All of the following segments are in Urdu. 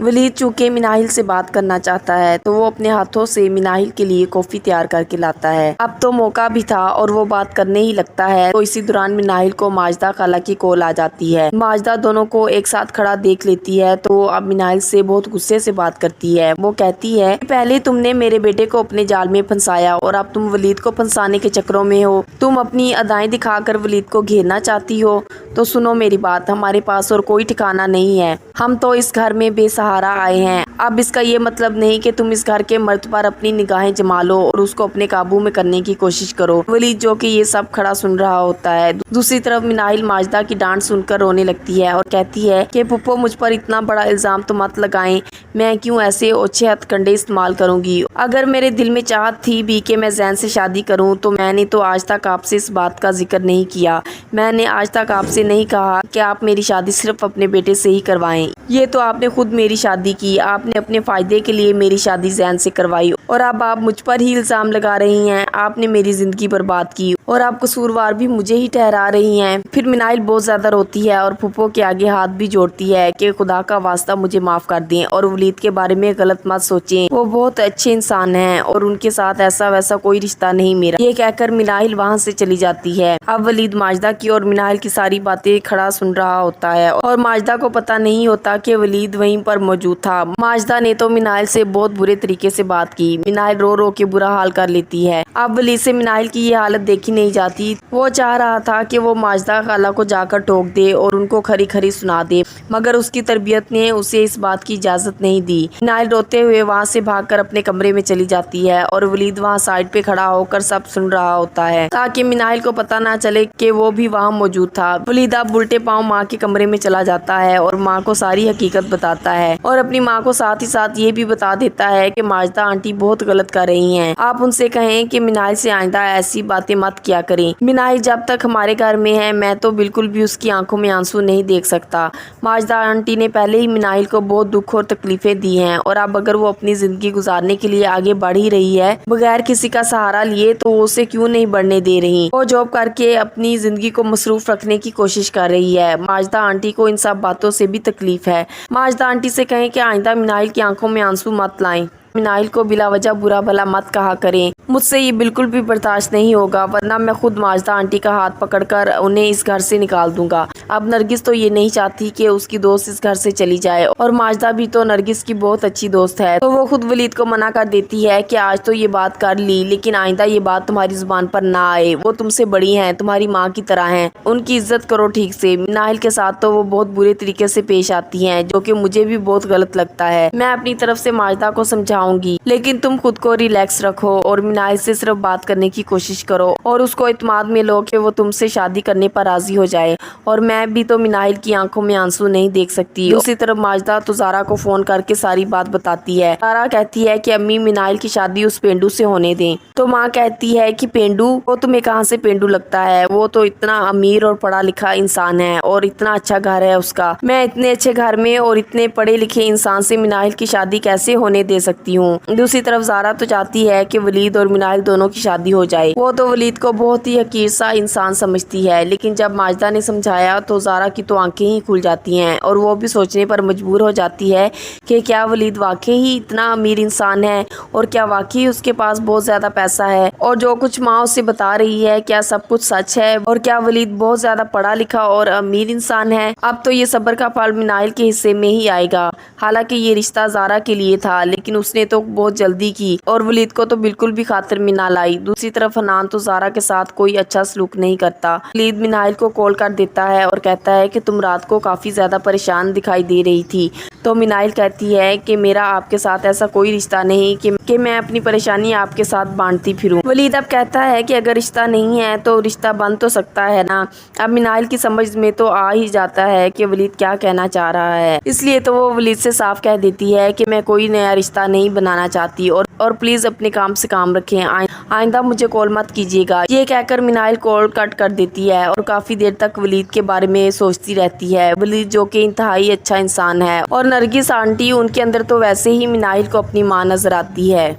ولید چونکہ مناہل سے بات کرنا چاہتا ہے تو وہ اپنے ہاتھوں سے مناہل کے لیے کافی تیار کر کے لاتا ہے۔ اب تو موقع بھی تھا اور وہ بات کرنے ہی لگتا ہے تو اسی دوران مناہل کو ماجدہ خالہ کی کال آ جاتی ہے۔ ماجدہ دونوں کو ایک ساتھ کھڑا دیکھ لیتی ہے تو وہ اب مناہل سے بہت غصے سے بات کرتی ہے۔ وہ کہتی ہے کہ پہلے تم نے میرے بیٹے کو اپنے جال میں پھنسایا اور اب تم ولید کو پھنسانے کے چکروں میں ہو، تم اپنی ادائیں دکھا کر ولید کو گھیرنا چاہتی ہو۔ تو سنو میری بات، ہمارے پاس اور کوئی ٹھکانہ نہیں ہے، ہم تو اس گھر میں بے سہارا آئے ہیں۔ اب اس کا یہ مطلب نہیں کہ تم اس گھر کے مرد پر اپنی نگاہیں جما لو اور اس کو اپنے قابو میں کرنے کی کوشش کرو۔ ولید جو کہ یہ سب کھڑا سن رہا ہوتا ہے، دوسری طرف مناہل ماجدہ کی ڈانٹ سن کر رونے لگتی ہے اور کہتی ہے کہ پھپھو مجھ پر اتنا بڑا الزام تو مت لگائیں، میں کیوں ایسے اوچھے ہتھ کنڈے استعمال کروں گی؟ اگر میرے دل میں چاہت تھی بھی کہ میں زین سے شادی کروں تو میں نے تو آج تک آپ سے اس بات کا ذکر نہیں کیا، میں نے آج تک آپ سے نہیں کہا کہ آپ میری شادی صرف اپنے بیٹے سے ہی کروائیں۔ یہ تو آپ نے خود میری شادی کی، آپ نے اپنے فائدے کے لیے میری شادی زین سے کروائی اور اب آپ مجھ پر ہی الزام لگا رہی ہیں۔ آپ نے میری زندگی برباد کی اور آپ قصوروار بھی مجھے ہی ٹھہرا رہی ہیں۔ پھر مناہل بہت زیادہ روتی ہے اور پھپھو کے آگے ہاتھ بھی جوڑتی ہے کہ خدا کا واسطہ مجھے معاف کر دیں اور ولید کے بارے میں غلط مت سوچیں، وہ بہت اچھے انسان ہیں اور ان کے ساتھ ایسا ویسا کوئی رشتہ نہیں میرا۔ یہ کہہ کر مناہل وہاں سے چلی جاتی ہے۔ اب ولید ماجدہ کی اور مناہل کی ساری باتیں کھڑا سن رہا ہوتا ہے اور ماجدہ کو پتہ نہیں ہوتا کہ ولید وہیں پر موجود تھا۔ ماجدہ نے تو مناہل سے بہت برے طریقے سے بات کی، مناہل رو رو کے برا حال کر لیتی ہے۔ اب ولید سے مناہل کی یہ حالت دیکھی نہیں جاتی، وہ چاہ رہا تھا کہ وہ ماجدہ خالہ کو جا کر ٹوک دے اور ان کو کھری کھری سنا دے، مگر اس کی تربیت نے اسے اس بات کی اجازت نہیں دی۔ مناہل روتے ہوئے وہاں سے بھاگ کر اپنے کمرے میں چلی جاتی ہے اور ولید وہاں سائڈ پہ کھڑا ہو کر سب سن رہا ہوتا ہے تاکہ مناہل کو پتہ نہ چلے کہ وہ بھی وہاں موجود تھا۔ ولید اب الٹے پاؤں ماں کے کمرے میں چلا جاتا ہے اور ماں کو ساری حقیقت بتاتا ہے اور اپنی ماں کو ساتھ ہی ساتھ یہ بھی بتا دیتا ہے کہ ماجدہ آنٹی بہت غلط کر رہی ہیں، آپ ان سے کہیں کہ مناہل سے آئندہ ایسی باتیں مت کیا کریں۔ مناہل جب تک ہمارے گھر میں ہے میں تو بالکل بھی اس کی آنکھوں میں آنسو نہیں دیکھ سکتا۔ ماجدہ آنٹی نے پہلے ہی مناہل کو بہت دکھ اور تکلیفیں دی ہیں اور اب اگر وہ اپنی زندگی گزارنے کے لیے آگے بڑھ ہی رہی ہے بغیر کسی کا سہارا لیے تو وہ اسے کیوں نہیں بڑھنے دے رہی؟ وہ جاب کر کے اپنی زندگی کو مصروف رکھنے کی کوشش کر رہی ہے۔ ماجدہ آنٹی کو ان سب باتوں سے بھی تکلیف ہے۔ ماجدہ آنٹی سے کہیں کہ آئندہ مناہل کی آنکھوں میں آنسو مت لائیں، مناہل کو بلا وجہ برا بھلا مت کہا کریں، مجھ سے یہ بالکل بھی برداشت نہیں ہوگا ورنہ میں خود ماجدہ آنٹی کا ہاتھ پکڑ کر انہیں اس گھر سے نکال دوں گا۔ اب نرگس تو یہ نہیں چاہتی کہ اس کی دوست اس گھر سے چلی جائے اور ماجدہ بھی تو نرگس کی بہت اچھی دوست ہے تو وہ خود ولید کو منع کر دیتی ہے کہ آج تو یہ بات کر لی لیکن آئندہ یہ بات تمہاری زبان پر نہ آئے، وہ تم سے بڑی ہیں، تمہاری ماں کی طرح ہیں، ان کی عزت کرو ٹھیک سے۔ مناہل کے ساتھ تو وہ بہت برے طریقے سے پیش آتی ہیں جو کہ مجھے بھی بہت غلط لگتا ہے، میں اپنی طرف سے ماجدہ کو سمجھاؤں گی لیکن تم خود کو ریلیکس رکھو اور مناہل سے صرف بات کرنے کی کوشش کرو اور اس کو اعتماد میں لو کہ وہ تم سے شادی کرنے پر راضی ہو جائے اور میں بھی تو مناہل کی آنکھوں میں آنسو نہیں دیکھ سکتی۔ دوسری طرف ماجدہ تو زارا کو فون کر کے ساری بات بتاتی ہے۔ زارا کہتی ہے کہ امی مناہل کی شادی اس پینڈو سے ہونے دیں تو ماں کہتی ہے کہ پینڈو؟ وہ تمہیں کہاں سے پینڈو لگتا ہے؟ وہ تو اتنا امیر اور پڑھا لکھا انسان ہے اور اتنا اچھا گھر ہے اس کا، میں اتنے اچھے گھر میں اور اتنے پڑھے لکھے انسان سے مناہل کی شادی کیسے ہونے دے سکتی ہوں؟ دوسری طرف زارا تو چاہتی ہے کہ ولید اور مناہل دونوں کی شادی ہو جائے، وہ تو ولید کو بہت ہی حقیر سا انسان سمجھتی ہے لیکن جب ماجدہ نے سمجھایا تو زارا کی تو آنکھیں ہی کھل جاتی ہیں اور وہ بھی سوچنے پر مجبور ہو جاتی ہے کہ کیا ولید واقعی ہی اتنا امیر انسان ہے اور کیا واقعی اس کے پاس بہت زیادہ پیسہ ہے اور جو کچھ ماں اسے بتا رہی ہے کیا سب کچھ سچ ہے اور کیا ولید بہت زیادہ پڑھا لکھا اور امیر انسان ہے؟ اب تو یہ صبر کا پھل مناہل کے حصے میں ہی آئے گا۔ حالانکہ یہ رشتہ زارا کے لیے تھا لیکن اس نے تو بہت جلدی کی اور ولید کو تو بالکل بھی خاطر میں نہ لائی۔ دوسری طرف حنان تو زارا کے ساتھ کوئی اچھا سلوک نہیں کرتا۔ ولید مناہل کو کال کر دیتا ہے اور کہتا ہے کہ تم رات کو کافی زیادہ پریشان دکھائی دے رہی تھی تو مناہل کہتی ہے کہ میرا آپ کے ساتھ ایسا کوئی رشتہ نہیں کہ میں اپنی پریشانی آپ کے ساتھ بانٹتی پھروں۔ ولید اب کہتا ہے کہ اگر رشتہ نہیں ہے تو رشتہ بن تو سکتا ہے نا۔ اب مناہل کی سمجھ میں تو آ ہی جاتا ہے کہ ولید کیا کہنا چاہ رہا ہے، اس لیے تو وہ ولید سے صاف کہہ دیتی ہے کہ میں کوئی نیا رشتہ نہیں بنانا چاہتی اور پلیز اپنے کام سے کام رکھیں، آئندہ مجھے کال مت کیجیے گا۔ یہ کہہ کر مناہل کال کٹ کر دیتی ہے اور کافی دیر تک ولید کے بارے میں سوچتی رہتی ہے۔ ولید جو کہ انتہائی اچھا انسان ہے اور نرگس آنٹی ان کے اندر تو ویسے ہی مناہل کو اپنی ماں نظر آتی ہے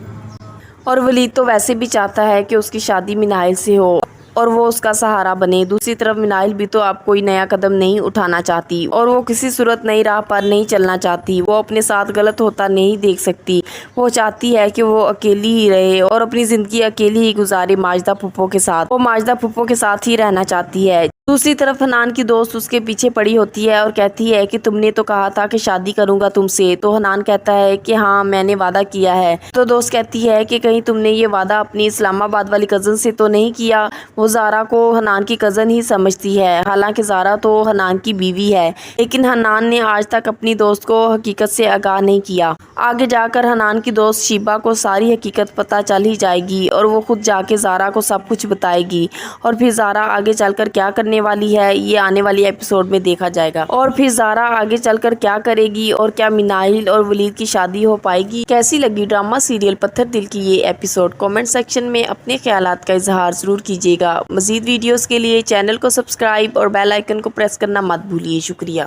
اور ولید تو ویسے بھی چاہتا ہے کہ اس کی شادی مناہل سے ہو اور وہ اس کا سہارا بنے۔ دوسری طرف مناہل بھی تو اب کوئی نیا قدم نہیں اٹھانا چاہتی اور وہ کسی صورت نئی راہ پر نہیں چلنا چاہتی۔ وہ اپنے ساتھ غلط ہوتا نہیں دیکھ سکتی۔ وہ چاہتی ہے کہ وہ اکیلی ہی رہے اور اپنی زندگی اکیلی ہی گزارے ماجدہ پھپھو کے ساتھ۔ وہ ماجدہ پھپھو کے ساتھ ہی رہنا چاہتی ہے۔ دوسری طرف حنان کی دوست اس کے پیچھے پڑی ہوتی ہے اور کہتی ہے کہ تم نے تو کہا تھا کہ شادی کروں گا تم سے۔ تو حنان کہتا ہے کہ ہاں میں نے وعدہ کیا ہے۔ تو دوست کہتی ہے کہ کہیں تم نے یہ وعدہ اپنی اسلام آباد والی کزن سے تو نہیں کیا؟ وہ زارا کو حنان کی کزن ہی سمجھتی ہے، حالانکہ زارا تو حنان کی بیوی ہے، لیکن حنان نے آج تک اپنی دوست کو حقیقت سے آگاہ نہیں کیا۔ آگے جا کر حنان کی دوست شیبہ کو ساری حقیقت پتہ چل ہی جائے گی اور وہ خود جا کے زارا کو سب کچھ بتائے گی، اور پھر زارا آگے چل کر کیا کرنے والی ہے یہ آنے والی ایپیسوڈ میں دیکھا جائے گا۔ اور پھر زارا آگے چل کر کیا کرے گی اور کیا مناہل اور ولید کی شادی ہو پائے گی؟ کیسی لگی ڈرامہ سیریل پتھر دل کی یہ ایپیسوڈ؟ کامنٹ سیکشن میں اپنے خیالات کا اظہار ضرور کیجیے گا۔ مزید ویڈیوز کے لیے چینل کو سبسکرائب اور بیل آئیکن کو پریس کرنا مت بھولیے۔ شکریہ۔